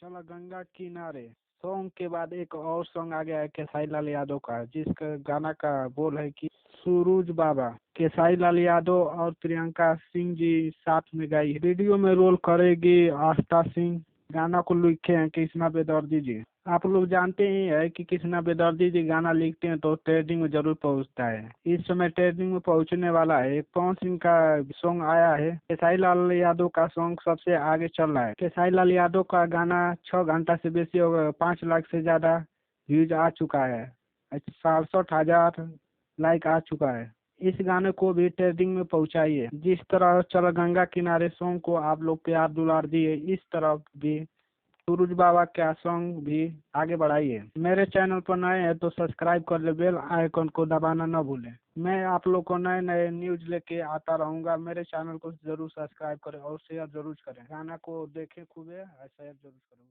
चला गंगा किनारे सॉन्ग के बाद एक और सॉन्ग आ गया है खेसारी लाल यादव का, जिसका गाना का बोल है कि सूरज बाबा। खेसारी लाल यादव और प्रियंका सिंह जी साथ में गाई है। वीडियो में रोल करेगी आस्था सिंह। गाना को लिखे हैं कृष्णा बेदर्दी जी। आप लोग जानते ही है कि कृष्णा बेदर्दी जी गाना लिखते हैं तो ट्रेंडिंग में जरूर पहुंचता है। इस समय ट्रेंडिंग में पहुंचने वाला है। पवन सिंह का सॉन्ग आया है। खेसारी लाल यादव का सॉन्ग सबसे आगे चल रहा है। खेसारी लाल यादव का गाना 6 घंटा से बेसी हो गया, 5 लाख से ज्यादा व्यूज आ चुका है। 67,000 लाइक आ चुका है। इस गाने को भी ट्रेंडिंग में पहुंचाइए। जिस तरह चल गंगा किनारे सॉन्ग को आप लोग प्यार दुलार दिए, इस तरह भी सूरज बाबा का सॉन्ग भी आगे बढ़ाइए। मेरे चैनल पर नए हैं तो सब्सक्राइब कर ले, बेल आइकन को दबाना न भूलें। मैं आप लोग को नए नए न्यूज लेके आता रहूंगा। मेरे चैनल को जरूर सब्सक्राइब करें और शेयर जरूर करें। गाना को देखें खूब और शेयर जरूर करें।